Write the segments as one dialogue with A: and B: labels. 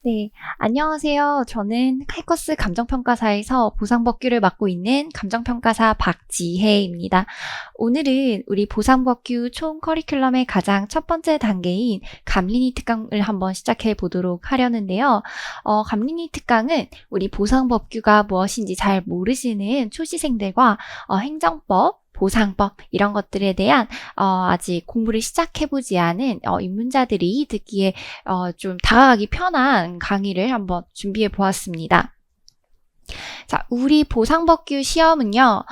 A: 네, 안녕하세요. 저는 칼커스 감정평가사에서 보상법규를 맡고 있는 감정평가사 박지혜입니다. 오늘은 우리 보상법규 총 커리큘럼의 가장 첫 번째 단계인 감리니 특강을 한번 시작해 보도록 하려는데요. 감리니 특강은 우리 보상법규가 무엇인지 잘 모르시는 초시생들과 행정법, 보상법 이런 것들에 대한 아직 공부를 시작해보지 않은 입문자들이 듣기에 좀 다가가기 편한 강의를 한번 준비해 보았습니다. 자, 우리 보상법규 시험은요,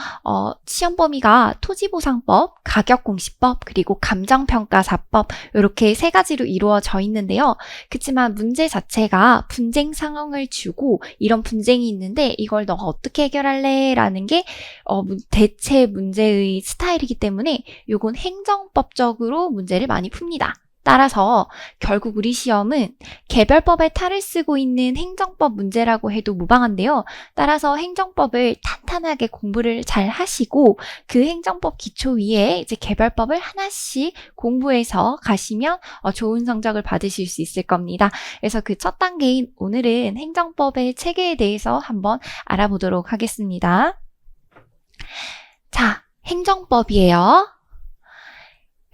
A: 시험 범위가 토지보상법, 가격공시법, 그리고 감정평가사법 이렇게 세 가지로 이루어져 있는데요. 그렇지만 문제 자체가 분쟁 상황을 주고 이런 분쟁이 있는데 이걸 너가 어떻게 해결할래? 라는 게 대체 문제의 스타일이기 때문에 이건 행정법적으로 문제를 많이 풉니다. 따라서 결국 우리 시험은 개별법의 탈을 쓰고 있는 행정법 문제라고 해도 무방한데요. 따라서 행정법을 탄탄하게 공부를 잘 하시고 그 행정법 기초 위에 이제 개별법을 하나씩 공부해서 가시면 좋은 성적을 받으실 수 있을 겁니다. 그래서 그 첫 단계인 오늘은 행정법의 체계에 대해서 한번 알아보도록 하겠습니다. 자, 행정법이에요.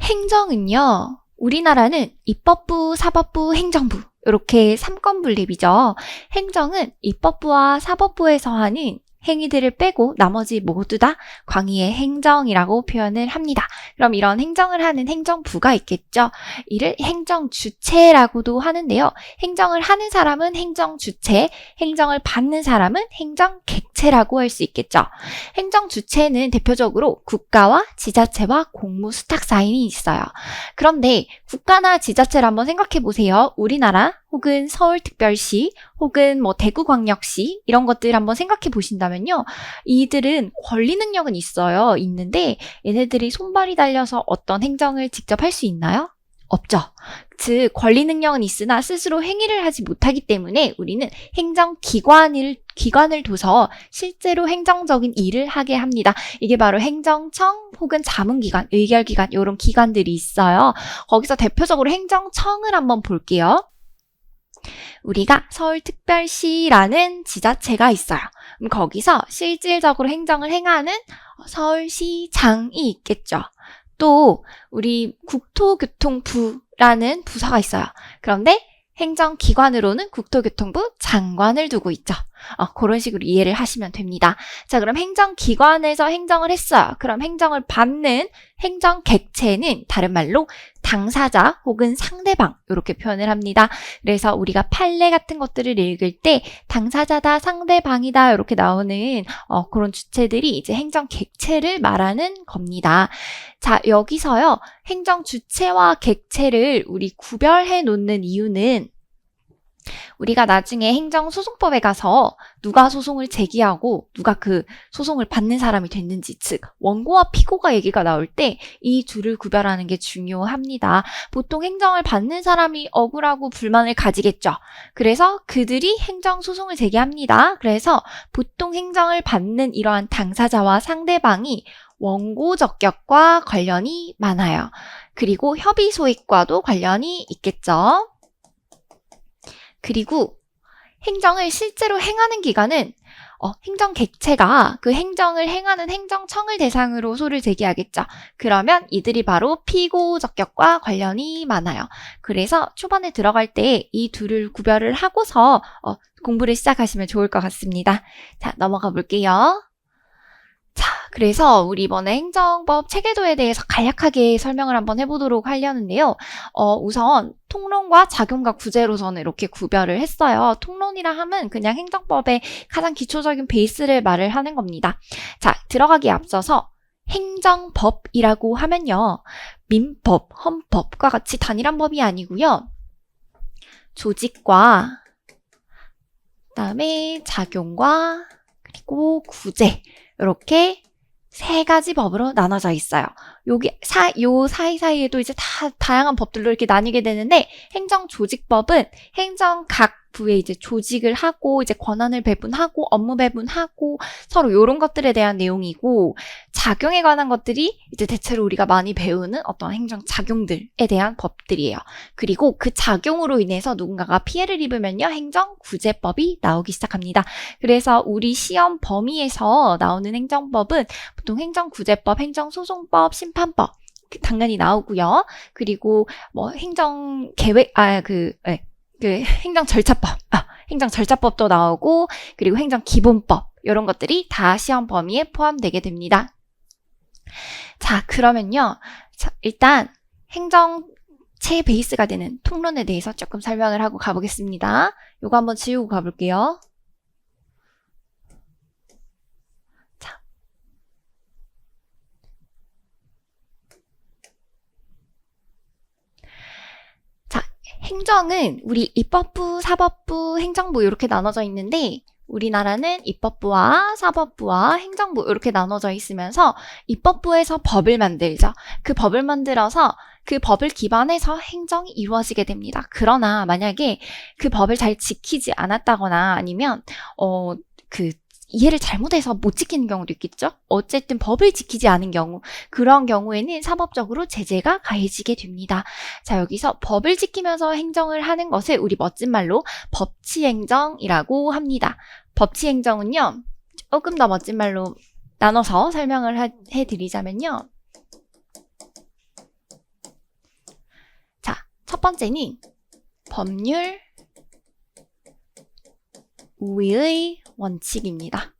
A: 행정은요. 우리나라는 입법부, 사법부, 행정부 이렇게 3권 분립이죠. 행정은 입법부와 사법부에서 하는 행위들을 빼고 나머지 모두 다 광의의 행정이라고 표현을 합니다. 그럼 이런 행정을 하는 행정부가 있겠죠. 이를 행정주체라고도 하는데요. 행정을 하는 사람은 행정주체, 행정을 받는 사람은 행정객체라고 할 수 있겠죠. 행정주체는 대표적으로 국가와 지자체와 공무수탁사인이 있어요. 그런데 국가나 지자체를 한번 생각해 보세요. 우리나라 혹은 서울특별시 혹은 대구광역시 이런 것들 한번 생각해 보신다면요. 이들은 권리 능력은 있어요. 있는데 얘네들이 손발이 달려서 어떤 행정을 직접 할 수 있나요? 없죠. 즉 권리 능력은 있으나 스스로 행위를 하지 못하기 때문에 우리는 행정기관을 둬서 실제로 행정적인 일을 하게 합니다. 이게 바로 행정청 혹은 자문기관, 의결기관 이런 기관들이 있어요. 거기서 대표적으로 행정청을 한번 볼게요. 우리가 서울특별시라는 지자체가 있어요. 그럼 거기서 실질적으로 행정을 행하는 서울시장이 있겠죠. 또 우리 국토교통부라는 부서가 있어요. 그런데 행정기관으로는 국토교통부 장관을 두고 있죠. 그런 식으로 이해를 하시면 됩니다. 자, 그럼 행정기관에서 행정을 했어요. 그럼 행정을 받는 행정객체는 다른 말로 당사자 혹은 상대방 이렇게 표현을 합니다. 그래서 우리가 판례 같은 것들을 읽을 때 당사자다, 상대방이다 이렇게 나오는 그런 주체들이 이제 행정객체를 말하는 겁니다. 자, 여기서요. 행정주체와 객체를 우리 구별해 놓는 이유는 우리가 나중에 행정소송법에 가서 누가 소송을 제기하고 누가 그 소송을 받는 사람이 됐는지, 즉 원고와 피고가 얘기가 나올 때 이 둘을 구별하는 게 중요합니다. 보통 행정을 받는 사람이 억울하고 불만을 가지겠죠. 그래서 그들이 행정소송을 제기합니다. 그래서 보통 행정을 받는 이러한 당사자와 상대방이 원고 적격과 관련이 많아요. 그리고 협의 소익과도 관련이 있겠죠. 그리고 행정을 실제로 행하는 기관은 행정객체가 그 행정을 행하는 행정청을 대상으로 소를 제기하겠죠. 그러면 이들이 바로 피고 적격과 관련이 많아요. 그래서 초반에 들어갈 때 이 둘을 구별을 하고서 공부를 시작하시면 좋을 것 같습니다. 자, 넘어가 볼게요. 자, 그래서 우리 이번에 행정법 체계도에 대해서 간략하게 설명을 한번 해보도록 하려는데요. 우선 통론과 작용과 구제로서는 이렇게 구별을 했어요. 통론이라 하면 그냥 행정법의 가장 기초적인 베이스를 말을 하는 겁니다. 자, 들어가기에 앞서서 행정법이라고 하면요. 민법, 헌법과 같이 단일한 법이 아니고요. 조직과 그다음에 작용과 그리고 구제 이렇게 세 가지 법으로 나눠져 있어요. 요 사이사이에도 이제 다 다양한 법들로 이렇게 나뉘게 되는데 행정조직법은 행정 각 부에 이제 조직을 하고 이제 권한을 배분하고 업무 배분하고 서로 이런 것들에 대한 내용이고, 작용에 관한 것들이 이제 대체로 우리가 많이 배우는 어떤 행정 작용들에 대한 법들이에요. 그리고 그 작용으로 인해서 누군가가 피해를 입으면요, 행정구제법이 나오기 시작합니다. 그래서 우리 시험 범위에서 나오는 행정법은 보통 행정구제법, 행정소송법, 심판법 당연히 나오고요. 그리고 뭐 행정계획, 행정절차법, 행정절차법도 나오고, 그리고 행정기본법, 이런 것들이 다 시험 범위에 포함되게 됩니다. 자, 그러면요. 자, 일단 행정체 베이스가 되는 통론에 대해서 조금 설명을 하고 가보겠습니다. 요거 한번 지우고 가볼게요. 행정은 우리 입법부, 사법부, 행정부 이렇게 나눠져 있는데, 우리나라는 입법부와 사법부와 행정부 이렇게 나눠져 있으면서 입법부에서 법을 만들죠. 그 법을 만들어서 그 법을 기반해서 행정이 이루어지게 됩니다. 그러나 만약에 그 법을 잘 지키지 않았다거나 아니면 이해를 잘못해서 못 지키는 경우도 있겠죠? 어쨌든 법을 지키지 않은 경우, 그런 경우에는 사법적으로 제재가 가해지게 됩니다. 자, 여기서 법을 지키면서 행정을 하는 것을 우리 멋진 말로 법치행정이라고 합니다. 법치행정은요, 조금 더 멋진 말로 나눠서 설명을 해드리자면요. 자, 첫 번째는 법률 우위의 원칙입니다.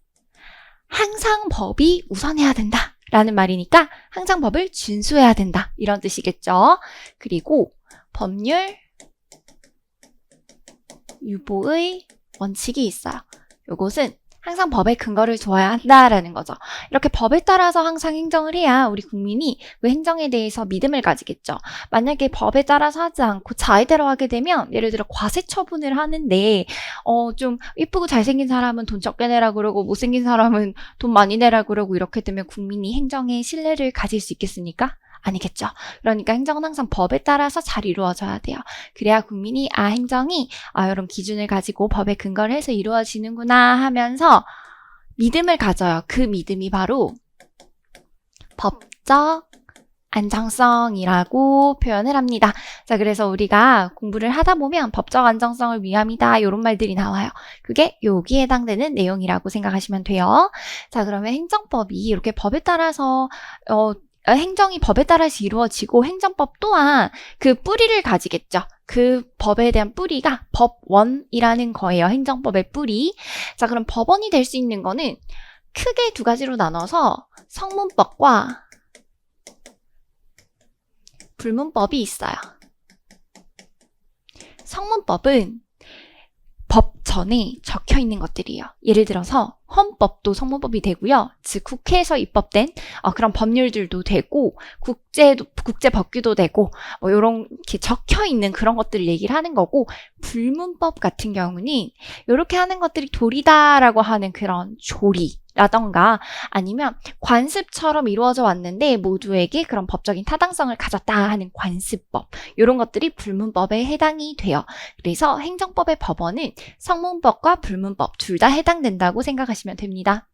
A: 항상 법이 우선해야 된다 라는 말이니까 항상 법을 준수해야 된다, 이런 뜻이겠죠. 그리고 법률 유보의 원칙이 있어요. 이것은 항상 법의 근거를 둬야 한다라는 거죠. 이렇게 법에 따라서 항상 행정을 해야 우리 국민이 그 행정에 대해서 믿음을 가지겠죠. 만약에 법에 따라서 하지 않고 자의대로 하게 되면, 예를 들어 과세 처분을 하는데 좀 이쁘고 잘생긴 사람은 돈 적게 내라 그러고 못생긴 사람은 돈 많이 내라 그러고, 이렇게 되면 국민이 행정에 신뢰를 가질 수 있겠습니까? 아니겠죠. 그러니까 행정은 항상 법에 따라서 잘 이루어져야 돼요. 그래야 국민이 행정이 이런 기준을 가지고 법에 근거를 해서 이루어지는구나 하면서 믿음을 가져요. 그 믿음이 바로 법적 안정성이라고 표현을 합니다. 자, 그래서 우리가 공부를 하다 보면 법적 안정성을 위함이다, 이런 말들이 나와요. 그게 여기에 해당되는 내용이라고 생각하시면 돼요. 자, 그러면 행정법이 이렇게 법에 따라서 행정이 법에 따라서 이루어지고, 행정법 또한 그 뿌리를 가지겠죠. 그 법에 대한 뿌리가 법원이라는 거예요. 행정법의 뿌리. 자, 그럼 법원이 될 수 있는 거는 크게 두 가지로 나눠서 성문법과 불문법이 있어요. 성문법은 법 전에 적혀 있는 것들이에요. 예를 들어서 헌법도 성문법이 되고요. 즉 국회에서 입법된 그런 법률들도 되고, 국제 법규도 되고, 뭐 이렇게 적혀 있는 그런 것들을 얘기를 하는 거고, 불문법 같은 경우는 이렇게 하는 것들이 도리다라고 하는 그런 조리라던가 아니면 관습처럼 이루어져 왔는데 모두에게 그런 법적인 타당성을 가졌다 하는 관습법, 이런 것들이 불문법에 해당이 돼요. 그래서 행정법의 법원은 성문법과 불문법 둘 다 해당된다고 생각하시면 됩니다.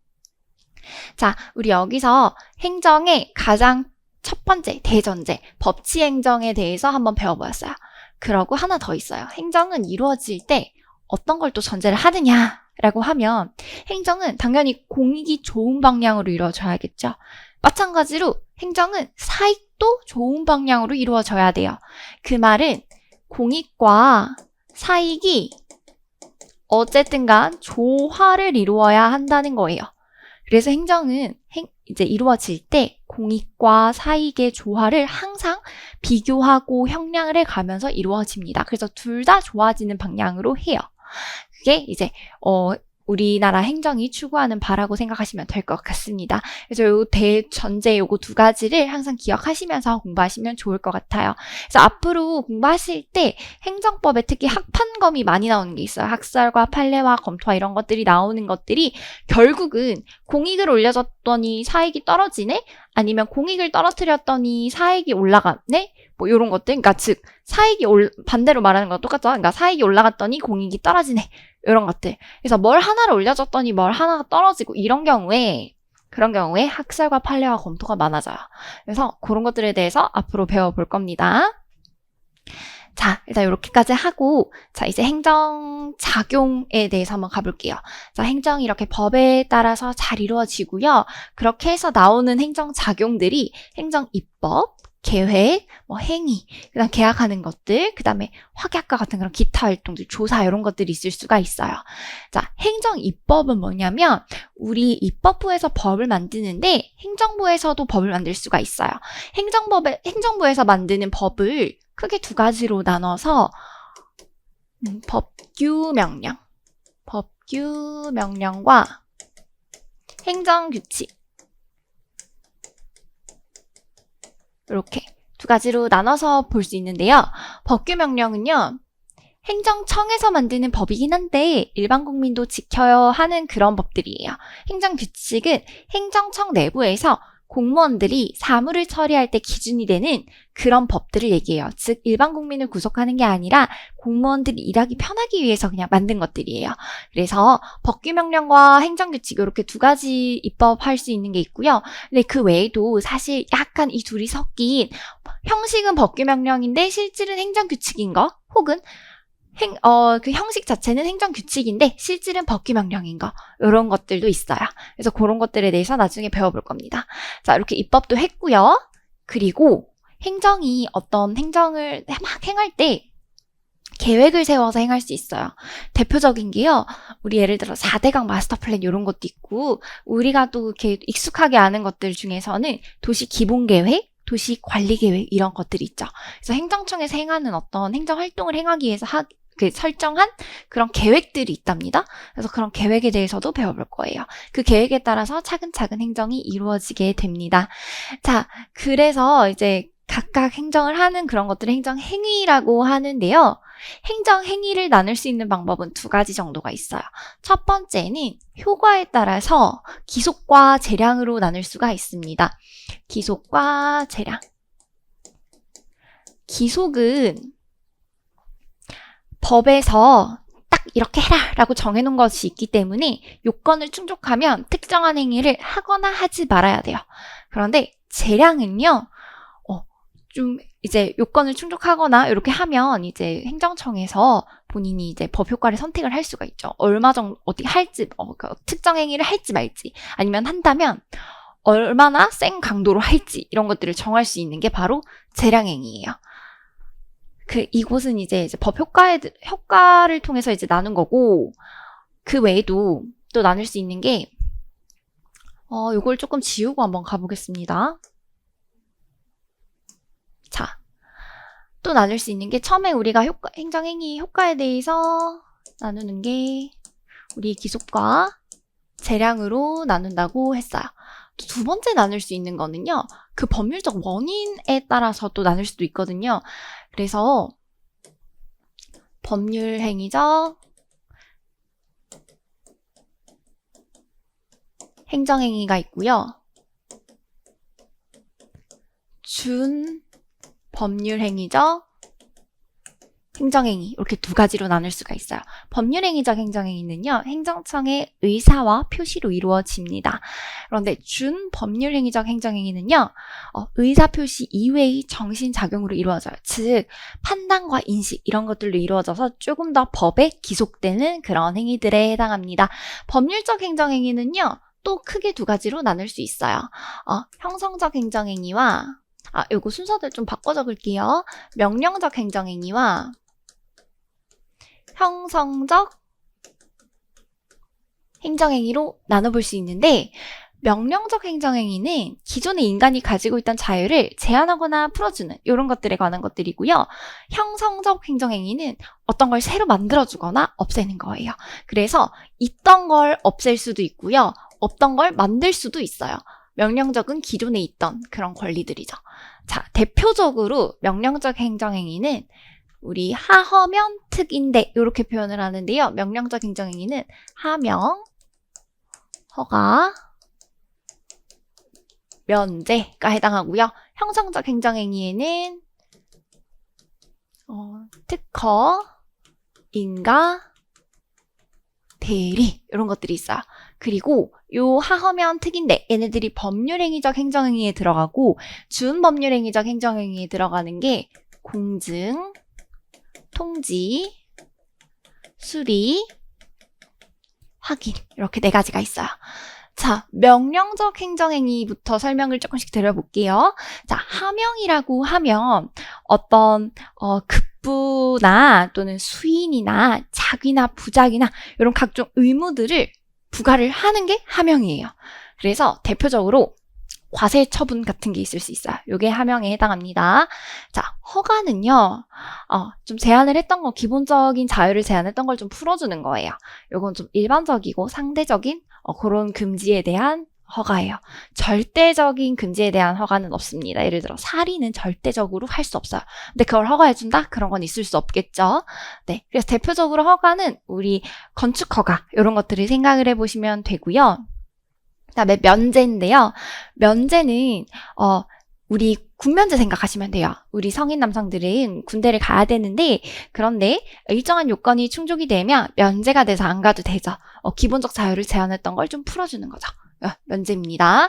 A: 자, 우리 여기서 행정의 가장 첫 번째 대전제, 법치행정에 대해서 한번 배워보았어요. 그러고 하나 더 있어요. 행정은 이루어질 때 어떤 걸 또 전제를 하느냐라고 하면, 행정은 당연히 공익이 좋은 방향으로 이루어져야겠죠. 마찬가지로 행정은 사익도 좋은 방향으로 이루어져야 돼요. 그 말은 공익과 사익이 어쨌든 간 조화를 이루어야 한다는 거예요. 그래서 행정은 이제 이루어질 때 공익과 사익의 조화를 항상 비교하고 형량을 해가면서 이루어집니다. 그래서 둘 다 좋아지는 방향으로 해요. 그게 이제 우리나라 행정이 추구하는 바라고 생각하시면 될 것 같습니다. 그래서 요 대전제 요거 두 가지를 항상 기억하시면서 공부하시면 좋을 것 같아요. 그래서 앞으로 공부하실 때 행정법에 특히 학판검이 많이 나오는 게 있어요. 학설과 판례와 검토와 이런 것들이 나오는 것들이 결국은 공익을 올려줬더니 사익이 떨어지네? 아니면 공익을 떨어뜨렸더니 사익이 올라가네? 뭐 이런 것들, 그러니까 즉 사익이 반대로 말하는 거랑 똑같죠. 그러니까 사익이 올라갔더니 공익이 떨어지네. 이런 것들. 그래서 뭘 하나를 올려줬더니 뭘 하나가 떨어지고 그런 경우에 학설과 판례와 검토가 많아져요. 그래서 그런 것들에 대해서 앞으로 배워볼 겁니다. 자, 일단 이렇게까지 하고, 자, 이제 행정 작용에 대해서 한번 가볼게요. 자, 행정이 이렇게 법에 따라서 잘 이루어지고요. 그렇게 해서 나오는 행정 작용들이 행정 입법, 계획, 뭐 행위, 그다음 계약하는 것들, 그다음에 확약과 같은 그런 기타 활동들, 조사 이런 것들이 있을 수가 있어요. 자, 행정 입법은 뭐냐면 우리 입법부에서 법을 만드는데 행정부에서도 법을 만들 수가 있어요. 행정부에서 만드는 법을 크게 두 가지로 나눠서 법규명령과 행정규칙 이렇게 두 가지로 나눠서 볼 수 있는데요. 법규명령은요. 행정청에서 만드는 법이긴 한데 일반 국민도 지켜야 하는 그런 법들이에요. 행정규칙은 행정청 내부에서 공무원들이 사무를 처리할 때 기준이 되는 그런 법들을 얘기해요. 즉 일반 국민을 구속하는 게 아니라 공무원들이 일하기 편하기 위해서 그냥 만든 것들이에요. 그래서 법규명령과 행정규칙 이렇게 두 가지 입법할 수 있는 게 있고요. 근데 그 외에도 사실 약간 이 둘이 섞인 형식은 법규명령인데 실질은 행정규칙인 거 혹은 그 형식 자체는 행정규칙인데 실질은 법규명령인 거 이런 것들도 있어요. 그래서 그런 것들에 대해서 나중에 배워볼 겁니다. 자, 이렇게 입법도 했고요. 그리고 행정이 어떤 행정을 막 행할 때 계획을 세워서 행할 수 있어요. 대표적인 게요. 우리 예를 들어 4대강 마스터 플랜 이런 것도 있고 우리가 또 이렇게 익숙하게 아는 것들 중에서는 도시 기본 계획, 도시 관리 계획 이런 것들이 있죠. 그래서 행정청에서 행하는 어떤 행정 활동을 행하기 위해서 설정한 그런 계획들이 있답니다. 그래서 그런 계획에 대해서도 배워볼 거예요. 그 계획에 따라서 차근차근 행정이 이루어지게 됩니다. 자, 그래서 이제 각각 행정을 하는 그런 것들을 행정행위라고 하는데요. 행정행위를 나눌 수 있는 방법은 두 가지 정도가 있어요. 첫 번째는 효과에 따라서 기속과 재량으로 나눌 수가 있습니다. 기속과 재량. 기속은 법에서 딱 이렇게 해라 라고 정해놓은 것이 있기 때문에 요건을 충족하면 특정한 행위를 하거나 하지 말아야 돼요. 그런데 재량은요, 좀 이제 요건을 충족하거나 이렇게 하면 이제 행정청에서 본인이 이제 법 효과를 선택을 할 수가 있죠. 얼마 정도 어떻게 할지, 특정 행위를 할지 말지, 아니면 한다면 얼마나 센 강도로 할지 이런 것들을 정할 수 있는 게 바로 재량행위예요. 이곳은 이제 법 효과를 통해서 이제 나눈 거고, 그 외에도 또 나눌 수 있는 게, 요걸 조금 지우고 한번 가보겠습니다. 자, 또 나눌 수 있는 게, 처음에 우리가 행정행위 효과에 대해서 나누는 게, 우리 기속과 재량으로 나눈다고 했어요. 두 번째 나눌 수 있는 거는요, 그 법률적 원인에 따라서 또 나눌 수도 있거든요. 그래서 법률 행위적, 행정행위가 있고요. 준 법률 행위적, 행정행위 이렇게 두 가지로 나눌 수가 있어요. 법률행위적 행정행위는요. 행정청의 의사와 표시로 이루어집니다. 그런데 준법률행위적 행정행위는요. 의사 표시 이외의 정신작용으로 이루어져요. 즉 판단과 인식 이런 것들로 이루어져서 조금 더 법에 기속되는 그런 행위들에 해당합니다. 법률적 행정행위는요. 또 크게 두 가지로 나눌 수 있어요. 형성적 행정행위와 요거 순서들 좀 바꿔 적을게요. 명령적 행정행위와 형성적 행정행위로 나눠볼 수 있는데, 명령적 행정행위는 기존의 인간이 가지고 있던 자유를 제한하거나 풀어주는 이런 것들에 관한 것들이고요. 형성적 행정행위는 어떤 걸 새로 만들어주거나 없애는 거예요. 그래서 있던 걸 없앨 수도 있고요. 없던 걸 만들 수도 있어요. 명령적은 기존에 있던 그런 권리들이죠. 자, 대표적으로 명령적 행정행위는 우리 하허면 특인데 이렇게 표현을 하는데요. 명령적 행정행위는 하명, 허가, 면제가 해당하고요. 형성적 행정행위에는 특허, 인가, 대리 이런 것들이 있어요. 그리고 요 하허면 특인데 얘네들이 법률행위적 행정행위에 들어가고 준법률행위적 행정행위에 들어가는 게 공증, 통지, 수리, 확인 이렇게 4가지가 있어요. 자, 명령적 행정행위부터 설명을 조금씩 드려볼게요. 자, 하명이라고 하면 어떤 급부나 또는 수인이나 작위나 부작위나 이런 각종 의무들을 부과를 하는 게 하명이에요. 그래서 대표적으로 과세 처분 같은 게 있을 수 있어요. 이게 하명에 해당합니다. 자, 허가는요, 좀 제한을 했던 거, 기본적인 자유를 제한했던 걸 좀 풀어주는 거예요. 이건 좀 일반적이고 상대적인 그런 금지에 대한 허가예요. 절대적인 금지에 대한 허가는 없습니다. 예를 들어 살인은 절대적으로 할 수 없어요. 근데 그걸 허가해준다? 그런 건 있을 수 없겠죠. 네, 그래서 대표적으로 허가는 우리 건축 허가 이런 것들을 생각을 해보시면 되고요. 그다음에 면제인데요. 면제는 우리 군면제 생각하시면 돼요. 우리 성인 남성들은 군대를 가야 되는데 그런데 일정한 요건이 충족이 되면 면제가 돼서 안 가도 되죠. 기본적 자유를 제한했던 걸 좀 풀어주는 거죠. 면제입니다.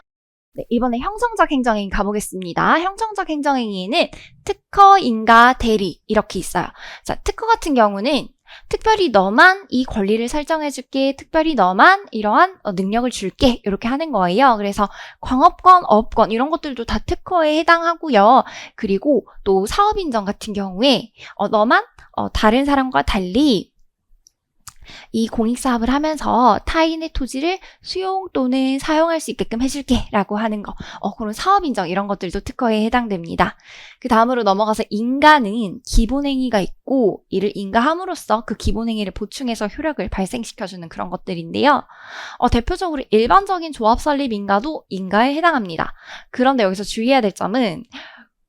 A: 네, 이번에 형성적 행정행위 가보겠습니다. 형성적 행정행위에는 특허, 인가, 대리 이렇게 있어요. 자, 특허 같은 경우는 특별히 너만 이 권리를 설정해줄게, 특별히 너만 이러한 능력을 줄게 이렇게 하는 거예요. 그래서 광업권, 어업권 이런 것들도 다 특허에 해당하고요. 그리고 또 사업인정 같은 경우에 너만 다른 사람과 달리 이 공익사업을 하면서 타인의 토지를 수용 또는 사용할 수 있게끔 해줄게 라고 하는 거, 그런 사업인정 이런 것들도 특허에 해당됩니다. 그 다음으로 넘어가서 인가는 기본행위가 있고 이를 인가함으로써 그 기본행위를 보충해서 효력을 발생시켜주는 그런 것들인데요. 대표적으로 일반적인 조합 설립 인가도 인가에 해당합니다. 그런데 여기서 주의해야 될 점은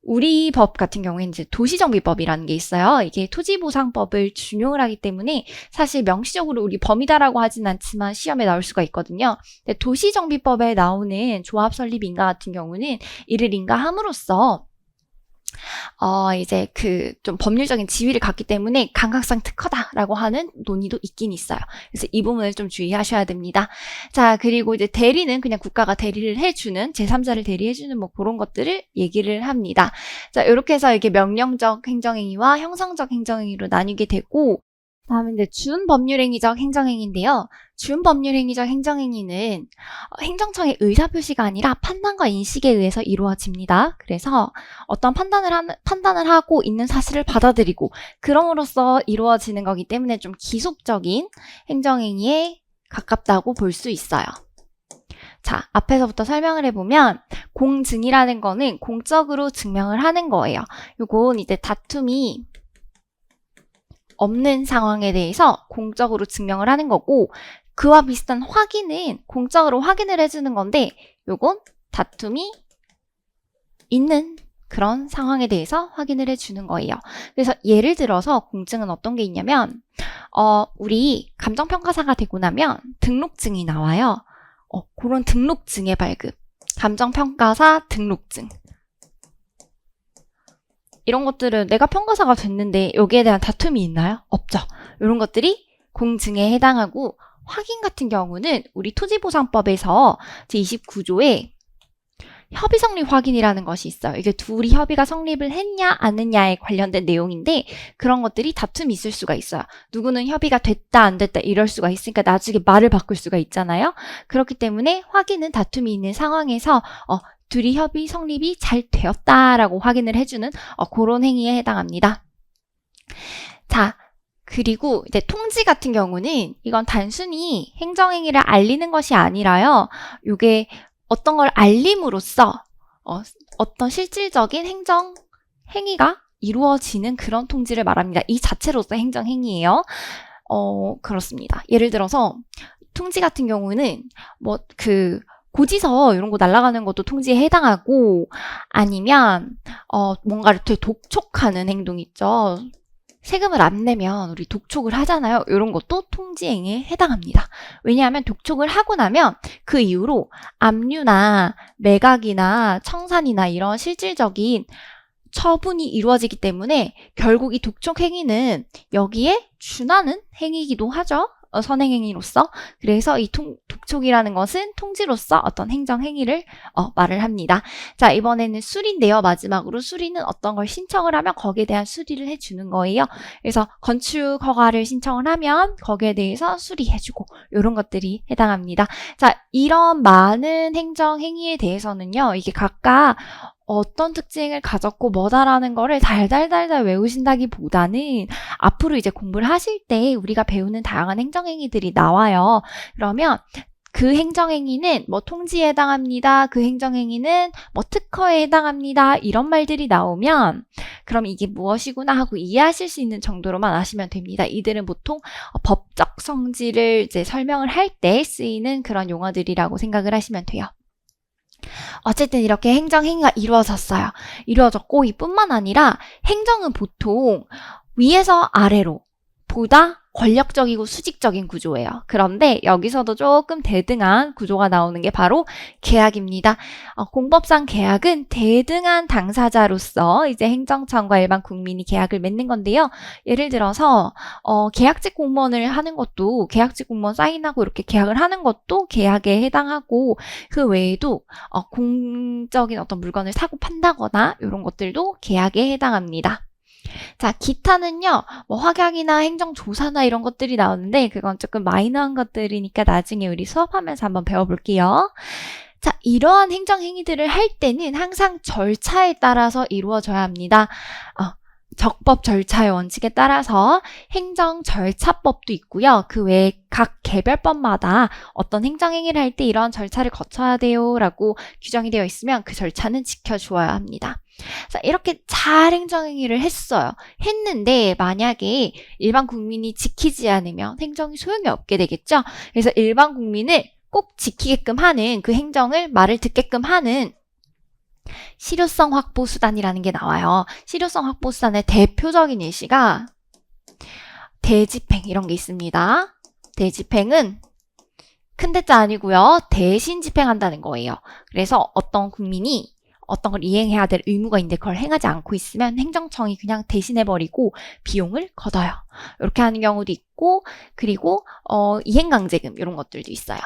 A: 우리 법 같은 경우에는 이제 도시정비법이라는 게 있어요. 이게 토지보상법을 준용을 하기 때문에 사실 명시적으로 우리 범위다라고 하진 않지만 시험에 나올 수가 있거든요. 근데 도시정비법에 나오는 조합설립 인가 같은 경우는 이를 인가함으로써 이제 좀 법률적인 지위를 갖기 때문에 감각상 특허다라고 하는 논의도 있긴 있어요. 그래서 이 부분을 좀 주의하셔야 됩니다. 자, 그리고 이제 대리는 그냥 국가가 대리를 해주는, 제3자를 대리해주는 뭐 그런 것들을 얘기를 합니다. 자, 이렇게 해서 이게 명령적 행정행위와 형성적 행정행위로 나뉘게 되고, 다음에 이제 준법률행위적 행정행위인데요. 준법률행위적 행정행위는 행정청의 의사표시가 아니라 판단과 인식에 의해서 이루어집니다. 그래서 어떤 판단을 하고 있는 사실을 받아들이고 그럼으로써 이루어지는 거기 때문에 좀 기속적인 행정행위에 가깝다고 볼 수 있어요. 자, 앞에서부터 설명을 해보면 공증이라는 거는 공적으로 증명을 하는 거예요. 요건 이제 다툼이 없는 상황에 대해서 공적으로 증명을 하는 거고, 그와 비슷한 확인은 공적으로 확인을 해주는 건데 요건 다툼이 있는 그런 상황에 대해서 확인을 해주는 거예요. 그래서 예를 들어서 공증은 어떤 게 있냐면 우리 감정평가사가 되고 나면 등록증이 나와요. 그런 등록증의 발급, 감정평가사 등록증 이런 것들은 내가 평가사가 됐는데 여기에 대한 다툼이 있나요? 없죠. 이런 것들이 공증에 해당하고, 확인 같은 경우는 우리 토지보상법에서 제29조에 협의 성립 확인이라는 것이 있어요. 이게 둘이 협의가 성립을 했냐 안 했냐에 관련된 내용인데 그런 것들이 다툼이 있을 수가 있어요. 누구는 협의가 됐다 안 됐다 이럴 수가 있으니까 나중에 말을 바꿀 수가 있잖아요. 그렇기 때문에 확인은 다툼이 있는 상황에서 둘이 협의 성립이 잘 되었다라고 확인을 해주는 그런 행위에 해당합니다. 자, 그리고 이제 통지 같은 경우는 이건 단순히 행정행위를 알리는 것이 아니라요. 이게 어떤 걸 알림으로써 어떤 실질적인 행정 행위가 이루어지는 그런 통지를 말합니다. 이 자체로서 행정 행위예요. 그렇습니다. 예를 들어서 통지 같은 경우는 고지서 이런 거 날아가는 것도 통지에 해당하고, 아니면 뭔가를 되게 독촉하는 행동 있죠. 세금을 안 내면 우리 독촉을 하잖아요. 이런 것도 통지행위에 해당합니다. 왜냐하면 독촉을 하고 나면 그 이후로 압류나 매각이나 청산이나 이런 실질적인 처분이 이루어지기 때문에 결국 이 독촉 행위는 여기에 준하는 행위이기도 하죠. 선행행위로서. 그래서 이 독촉이라는 것은 통지로서 어떤 행정행위를 말을 합니다. 자, 이번에는 수리인데요. 마지막으로 수리는 어떤 걸 신청을 하면 거기에 대한 수리를 해주는 거예요. 그래서 건축 허가를 신청을 하면 거기에 대해서 수리해주고 이런 것들이 해당합니다. 자, 이런 많은 행정행위에 대해서는요. 이게 각각 어떤 특징을 가졌고 뭐다라는 거를 달달달달 외우신다기보다는 앞으로 이제 공부를 하실 때 우리가 배우는 다양한 행정행위들이 나와요. 그러면 그 행정행위는 뭐 통지에 해당합니다. 그 행정행위는 뭐 특허에 해당합니다. 이런 말들이 나오면 그럼 이게 무엇이구나 하고 이해하실 수 있는 정도로만 아시면 됩니다. 이들은 보통 법적 성질을 이제 설명을 할 때 쓰이는 그런 용어들이라고 생각을 하시면 돼요. 어쨌든 이렇게 행정행위가 이루어졌어요. 이루어졌고 이뿐만 아니라 행정은 보통 위에서 아래로 보다 권력적이고 수직적인 구조예요. 그런데 여기서도 조금 대등한 구조가 나오는 게 바로 계약입니다. 공법상 계약은 대등한 당사자로서 이제 행정청과 일반 국민이 계약을 맺는 건데요. 예를 들어서 계약직 공무원을 하는 것도 계약직 공무원 사인하고 이렇게 계약을 하는 것도 계약에 해당하고 그 외에도 공적인 어떤 물건을 사고 판다거나 이런 것들도 계약에 해당합니다. 자, 기타는요, 뭐 확약이나 행정조사나 이런 것들이 나오는데 그건 조금 마이너한 것들이니까 나중에 우리 수업하면서 한번 배워볼게요. 자, 이러한 행정행위들을 할 때는 항상 절차에 따라서 이루어져야 합니다. 적법 절차의 원칙에 따라서 행정 절차법도 있고요. 그 외에 각 개별법마다 어떤 행정행위를 할 때 이러한 절차를 거쳐야 돼요 라고 규정이 되어 있으면 그 절차는 지켜주어야 합니다. 자, 이렇게 잘 행정행위를 했는데 만약에 일반 국민이 지키지 않으면 행정이 소용이 없게 되겠죠. 그래서 일반 국민을 꼭 지키게끔 하는 그 행정을 말을 듣게끔 하는 실효성 확보 수단이라는 게 나와요. 실효성 확보 수단의 대표적인 예시가 대집행 이런 게 있습니다. 대집행은 큰 대자 아니고요. 대신 집행한다는 거예요. 그래서 어떤 국민이 어떤 걸 이행해야 될 의무가 있는데 그걸 행하지 않고 있으면 행정청이 그냥 대신해버리고 비용을 걷어요. 이렇게 하는 경우도 있고, 그리고 이행강제금 이런 것들도 있어요.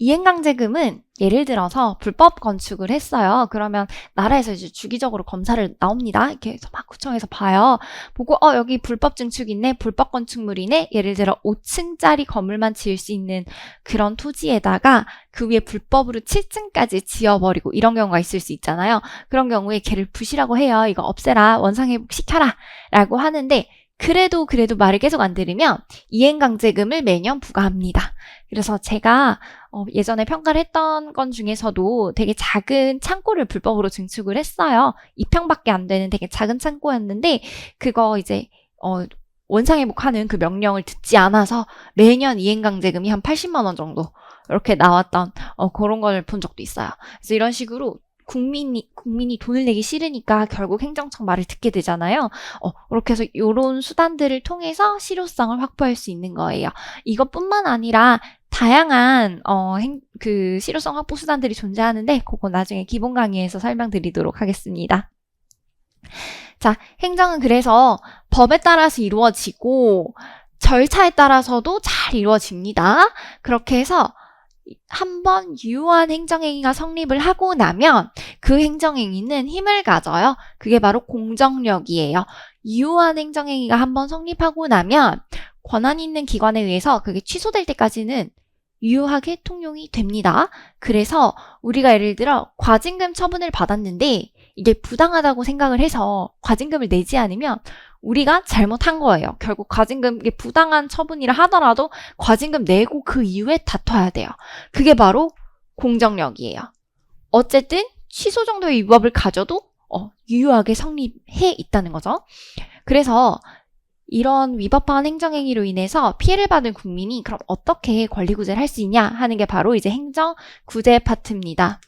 A: 이행강제금은 예를 들어서 불법 건축을 했어요. 그러면 나라에서 이제 주기적으로 검사를 나옵니다. 이렇게 막 구청에서 봐요. 보고 여기 불법 증축 있네, 불법 건축물이네. 예를 들어 5층짜리 건물만 지을 수 있는 그런 토지에다가 그 위에 불법으로 7층까지 지어버리고 이런 경우가 있을 수 있잖아요. 그런 경우에 걔를 부시라고 해요. 이거 없애라, 원상회복 시켜라 라고 하는데 그래도 말을 계속 안 들으면 이행강제금을 매년 부과합니다. 그래서 제가 예전에 평가를 했던 건 중에서도 되게 작은 창고를 불법으로 증축을 했어요. 2평밖에 안 되는 되게 작은 창고였는데 그거 이제 원상회복하는 그 명령을 듣지 않아서 매년 이행강제금이 한 80만 원 정도 이렇게 나왔던 그런 걸 본 적도 있어요. 그래서 이런 식으로 국민이 돈을 내기 싫으니까 결국 행정청 말을 듣게 되잖아요. 그렇게 해서 이런 수단들을 통해서 실효성을 확보할 수 있는 거예요. 이것뿐만 아니라 다양한 그 실효성 확보 수단들이 존재하는데 그거 나중에 기본 강의에서 설명드리도록 하겠습니다. 자, 행정은 그래서 법에 따라서 이루어지고 절차에 따라서도 잘 이루어집니다. 그렇게 해서 한번 유효한 행정행위가 성립을 하고 나면 그 행정행위는 힘을 가져요. 그게 바로 공정력이에요. 유효한 행정행위가 한번 성립하고 나면 권한 있는 기관에 의해서 그게 취소될 때까지는 유효하게 통용이 됩니다. 그래서 우리가 예를 들어 과징금 처분을 받았는데 이게 부당하다고 생각을 해서 과징금을 내지 않으면 우리가 잘못한 거예요. 결국 과징금, 이게 부당한 처분이라 하더라도 과징금 내고 그 이후에 다퉈야 돼요. 그게 바로 공정력이에요. 어쨌든 취소 정도의 위법을 가져도 유효하게 성립해 있다는 거죠. 그래서 이런 위법한 행정행위로 인해서 피해를 받은 국민이 그럼 어떻게 권리구제를 할 수 있냐 하는 게 바로 이제 행정구제 파트입니다.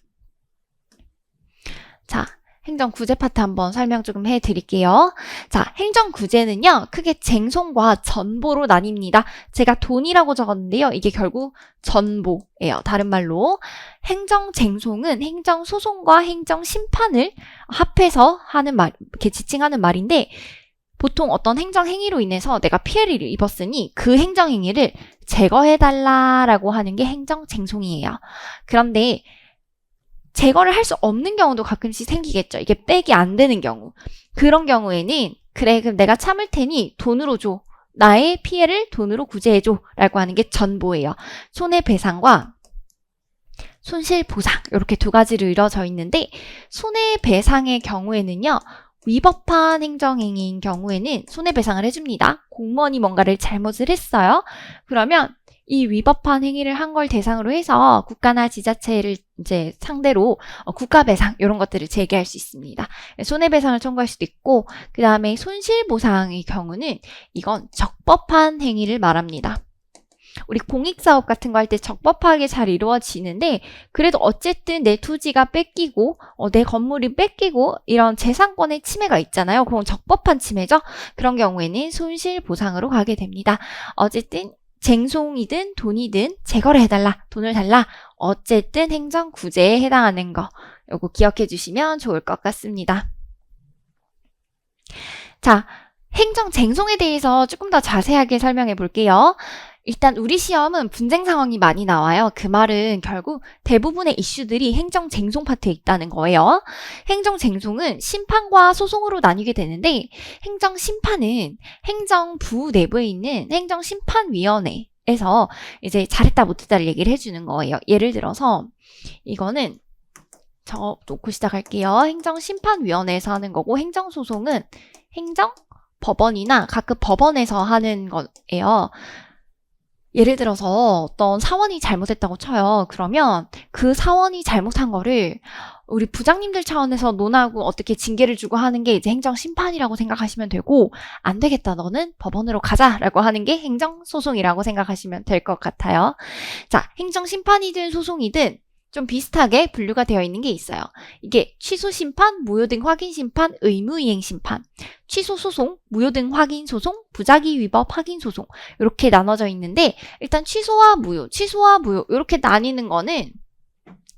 A: 자, 행정구제 파트 한번 설명 조금 해드릴게요. 자, 행정구제는요, 크게 쟁송과 전보로 나뉩니다. 제가 돈이라고 적었는데요, 이게 결국 전보예요. 다른 말로 행정쟁송은 행정소송과 행정심판을 합해서 하는 말, 이렇게 지칭하는 말인데, 보통 어떤 행정행위로 인해서 내가 피해를 입었으니 그 행정행위를 제거해달라라고 하는 게 행정쟁송이에요. 그런데 제거를 할 수 없는 경우도 가끔씩 생기겠죠. 이게 백이 안 되는 경우. 그런 경우에는 그래, 그럼 내가 참을 테니 돈으로 줘. 나의 피해를 돈으로 구제해줘. 라고 하는 게 전보예요. 손해배상과 손실보상 이렇게 두 가지로 이루어져 있는데 손해배상의 경우에는요. 위법한 행정행위인 경우에는 손해배상을 해줍니다. 공무원이 뭔가를 잘못을 했어요. 그러면 이 위법한 행위를 한 걸 대상으로 해서 국가나 지자체를 이제 상대로 국가배상 이런 것들을 제기할 수 있습니다. 손해배상을 청구할 수도 있고 그 다음에 손실보상의 경우는 이건 적법한 행위를 말합니다. 우리 공익사업 같은 거 할 때 적법하게 잘 이루어지는데 그래도 어쨌든 내 토지가 뺏기고 내 건물이 뺏기고 이런 재산권의 침해가 있잖아요. 그건 적법한 침해죠. 그런 경우에는 손실보상으로 가게 됩니다. 어쨌든 쟁송이든 돈이든 제거를 해달라, 돈을 달라. 어쨌든 행정구제에 해당하는 거. 요거 기억해 주시면 좋을 것 같습니다. 자, 행정쟁송에 대해서 조금 더 자세하게 설명해 볼게요. 일단 우리 시험은 분쟁 상황이 많이 나와요. 그 말은 결국 대부분의 이슈들이 행정쟁송 파트에 있다는 거예요. 행정쟁송은 심판과 소송으로 나뉘게 되는데 행정심판은 행정부 내부에 있는 행정심판위원회에서 이제 잘했다 못했다를 얘기를 해주는 거예요. 예를 들어서 이거는 저 놓고 시작할게요. 행정심판위원회에서 하는 거고 행정소송은 행정법원이나 가끔 법원에서 하는 거예요. 예를 들어서 어떤 사원이 잘못했다고 쳐요. 그러면 그 사원이 잘못한 거를 우리 부장님들 차원에서 논하고 어떻게 징계를 주고 하는 게 이제 행정심판이라고 생각하시면 되고 안 되겠다 너는 법원으로 가자라고 하는 게 행정소송이라고 생각하시면 될 것 같아요. 자, 행정심판이든 소송이든 좀 비슷하게 분류가 되어 있는 게 있어요. 이게 취소심판, 무효등 확인심판, 의무이행심판, 취소소송, 무효등 확인소송, 부작위 위법 확인소송 이렇게 나눠져 있는데 일단 취소와 무효 이렇게 나뉘는 거는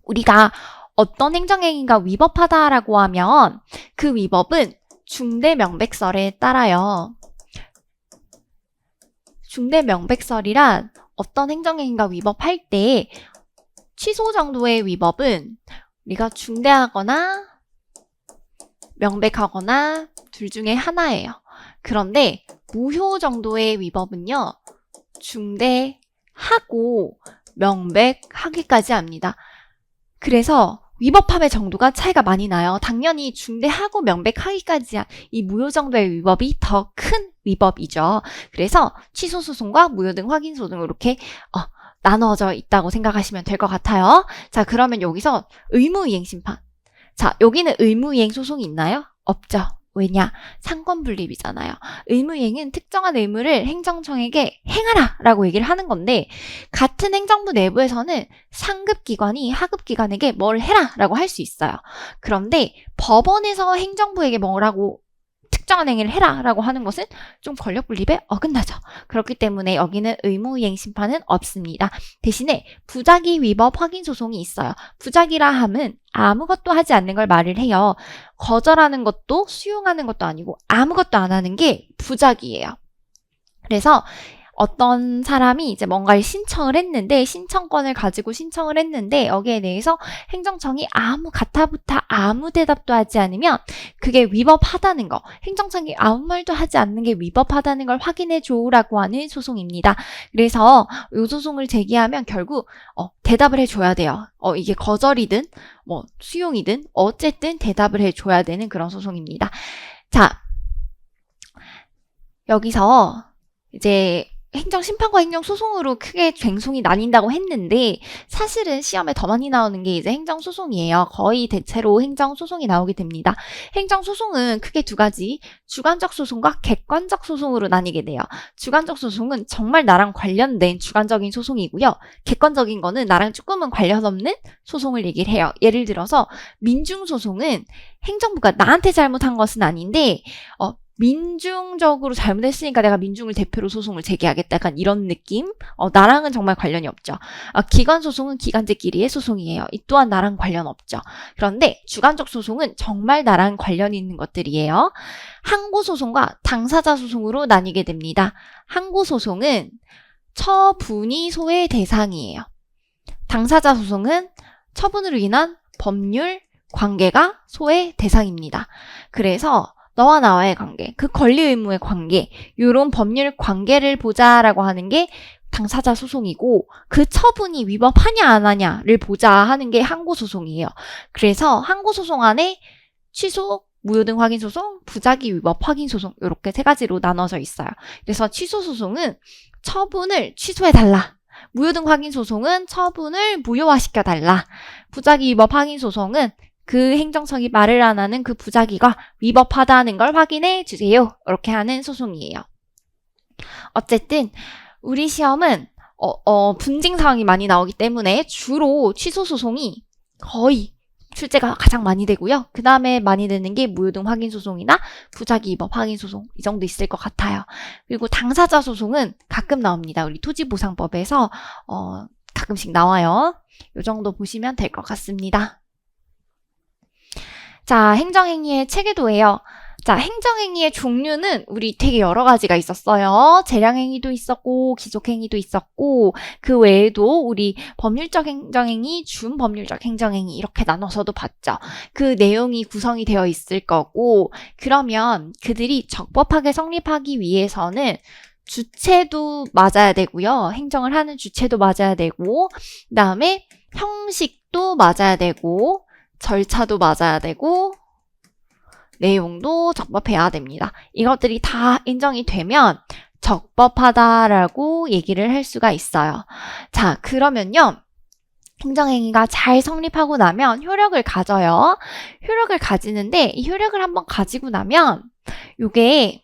A: 우리가 어떤 행정행위가 위법하다라고 하면 그 위법은 중대명백설에 따라요. 중대명백설이란 어떤 행정행위가 위법할 때 취소 정도의 위법은 우리가 중대하거나 명백하거나 둘 중에 하나예요. 그런데 무효 정도의 위법은요. 중대하고 명백하기까지 합니다. 그래서 위법함의 정도가 차이가 많이 나요. 당연히 중대하고 명백하기까지 이 무효 정도의 위법이 더 큰 위법이죠. 그래서 취소소송과 무효등 확인소송 이렇게 나눠져 있다고 생각하시면 될 것 같아요. 자, 그러면 여기서 의무이행심판. 자, 여기는 의무이행 소송이 있나요? 없죠. 왜냐? 상권분립이잖아요. 의무이행은 특정한 의무를 행정청에게 행하라 라고 얘기를 하는 건데 같은 행정부 내부에서는 상급기관이 하급기관에게 뭘 해라 라고 할 수 있어요. 그런데 법원에서 행정부에게 뭐라고 특정한 행위를 해라 라고 하는 것은 좀 권력분립에 어긋나죠. 그렇기 때문에 여기는 의무이행 심판은 없습니다. 대신에 부작위 위법 확인소송이 있어요. 부작위라 함은 아무것도 하지 않는 걸 말을 해요. 거절하는 것도 수용하는 것도 아니고 아무것도 안 하는 게 부작위예요. 그래서 어떤 사람이 이제 뭔가를 신청을 했는데 신청권을 가지고 신청을 했는데 여기에 대해서 행정청이 아무 가타부타 아무 대답도 하지 않으면 그게 위법하다는 거, 행정청이 아무 말도 하지 않는 게 위법하다는 걸 확인해 줘라고 하는 소송입니다. 그래서 이 소송을 제기하면 결국 대답을 해줘야 돼요. 이게 거절이든 뭐 수용이든 어쨌든 대답을 해줘야 되는 그런 소송입니다. 자, 여기서 이제 행정심판과 행정소송으로 크게 쟁송이 나뉜다고 했는데 사실은 시험에 더 많이 나오는 게 이제 행정소송이에요. 거의 대체로 행정소송이 나오게 됩니다. 행정소송은 크게 두 가지, 주관적 소송과 객관적 소송으로 나뉘게 돼요. 주관적 소송은 정말 나랑 관련된 주관적인 소송이고요. 객관적인 거는 나랑 조금은 관련 없는 소송을 얘기를 해요. 예를 들어서 민중소송은 행정부가 나한테 잘못한 것은 아닌데 민중적으로 잘못했으니까 내가 민중을 대표로 소송을 제기하겠다. 약간 이런 느낌? 나랑은 정말 관련이 없죠. 기관 소송은 기관제끼리의 소송이에요. 이 또한 나랑 관련 없죠. 그런데 주관적 소송은 정말 나랑 관련이 있는 것들이에요. 항고 소송과 당사자 소송으로 나뉘게 됩니다. 항고 소송은 처분이 소의 대상이에요. 당사자 소송은 처분으로 인한 법률 관계가 소의 대상입니다. 그래서 너와 나와의 관계, 그 권리 의무의 관계, 이런 법률 관계를 보자라고 하는 게 당사자 소송이고 그 처분이 위법하냐 안 하냐를 보자 하는 게 항고소송이에요. 그래서 항고소송 안에 취소, 무효 등 확인 소송, 부작위 위법 확인 소송 이렇게 세 가지로 나눠져 있어요. 그래서 취소 소송은 처분을 취소해달라. 무효 등 확인 소송은 처분을 무효화시켜달라. 부작위 위법 확인 소송은 그 행정청이 말을 안 하는 그 부작위가 위법하다는 걸 확인해 주세요. 이렇게 하는 소송이에요. 어쨌든 우리 시험은 분쟁 상황이 많이 나오기 때문에 주로 취소 소송이 거의 출제가 가장 많이 되고요. 그 다음에 많이 되는 게 무효등 확인 소송이나 부작위 위법 확인 소송 이 정도 있을 것 같아요. 그리고 당사자 소송은 가끔 나옵니다. 우리 토지보상법에서 가끔씩 나와요. 이 정도 보시면 될 것 같습니다. 자, 행정행위의 체계도예요. 자, 행정행위의 종류는 우리 되게 여러 가지가 있었어요. 재량행위도 있었고, 기속행위도 있었고, 그 외에도 우리 법률적 행정행위, 준법률적 행정행위 이렇게 나눠서도 봤죠. 그 내용이 구성이 되어 있을 거고, 그러면 그들이 적법하게 성립하기 위해서는 주체도 맞아야 되고요. 행정을 하는 주체도 맞아야 되고, 그 다음에 형식도 맞아야 되고, 절차도 맞아야 되고 내용도 적법해야 됩니다. 이것들이 다 인정이 되면 적법하다라고 얘기를 할 수가 있어요. 자, 그러면요. 행정행위가 잘 성립하고 나면 효력을 가져요. 효력을 가지는데 이 효력을 한번 가지고 나면 이게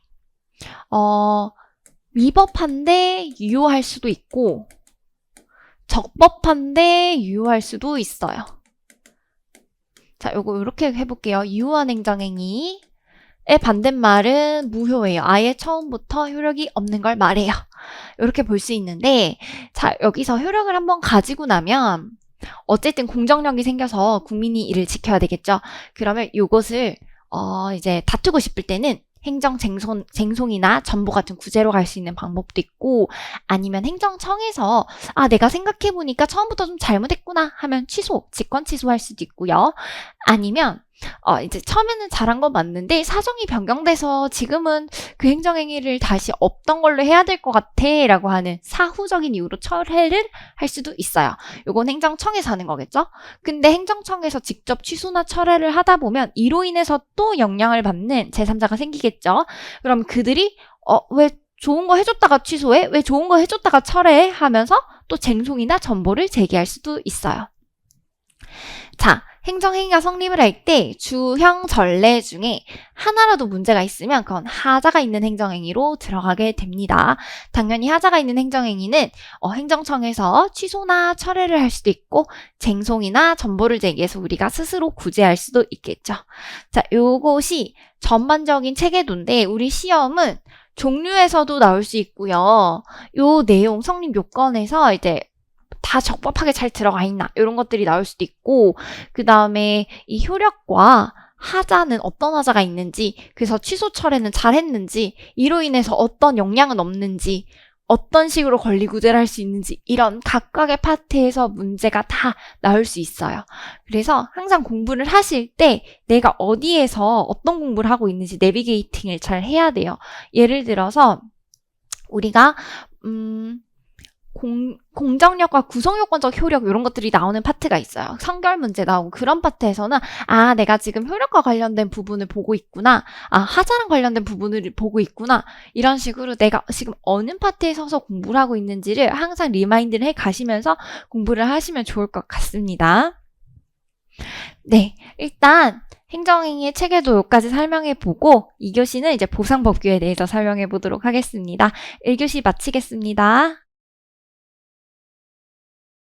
A: 위법한데 유효할 수도 있고 적법한데 유효할 수도 있어요. 자, 요거 이렇게 해볼게요. 유효한 행정행위의 반대말은 무효예요. 아예 처음부터 효력이 없는 걸 말해요. 이렇게 볼 수 있는데, 자, 여기서 효력을 한번 가지고 나면 어쨌든 공정력이 생겨서 국민이 이를 지켜야 되겠죠. 그러면 요것을 이제 다투고 싶을 때는 행정쟁송이나 전보 같은 구제로 갈 수 있는 방법도 있고 아니면 행정청에서 내가 생각해보니까 처음부터 좀 잘못했구나 하면 직권 취소할 수도 있고요. 아니면 이제 처음에는 잘한 건 맞는데 사정이 변경돼서 지금은 그 행정행위를 다시 없던 걸로 해야 될 것 같아 라고 하는 사후적인 이유로 철회를 할 수도 있어요. 요건 행정청에서 하는 거겠죠? 근데 행정청에서 직접 취소나 철회를 하다 보면 이로 인해서 또 영향을 받는 제3자가 생기겠죠? 그럼 그들이 왜 좋은 거 해줬다가 취소해? 왜 좋은 거 해줬다가 철회해? 하면서 또 쟁송이나 전보를 제기할 수도 있어요. 자, 행정행위가 성립을 할 때 주형 전례 중에 하나라도 문제가 있으면 그건 하자가 있는 행정행위로 들어가게 됩니다. 당연히 하자가 있는 행정행위는 행정청에서 취소나 철회를 할 수도 있고 쟁송이나 전보를 제기해서 우리가 스스로 구제할 수도 있겠죠. 자, 요것이 전반적인 체계도인데 우리 시험은 종류에서도 나올 수 있고요. 요 내용 성립 요건에서 이제 다 적법하게 잘 들어가 있나 이런 것들이 나올 수도 있고 그 다음에 이 효력과 하자는 어떤 하자가 있는지 그래서 취소 철회는 잘 했는지 이로 인해서 어떤 영향은 없는지 어떤 식으로 권리구제를 할 수 있는지 이런 각각의 파트에서 문제가 다 나올 수 있어요. 그래서 항상 공부를 하실 때 내가 어디에서 어떤 공부를 하고 있는지 내비게이팅을 잘 해야 돼요. 예를 들어서 우리가 공정력과 구성요건적 효력 이런 것들이 나오는 파트가 있어요. 성결 문제 나오고 그런 파트에서는 내가 지금 효력과 관련된 부분을 보고 있구나. 하자랑 관련된 부분을 보고 있구나. 이런 식으로 내가 지금 어느 파트에 서서 공부를 하고 있는지를 항상 리마인드를 해 가시면서 공부를 하시면 좋을 것 같습니다. 네, 일단 행정행위의 체계도 여기까지 설명해보고 2교시는 이제 보상법규에 대해서 설명해보도록 하겠습니다. 1교시 마치겠습니다.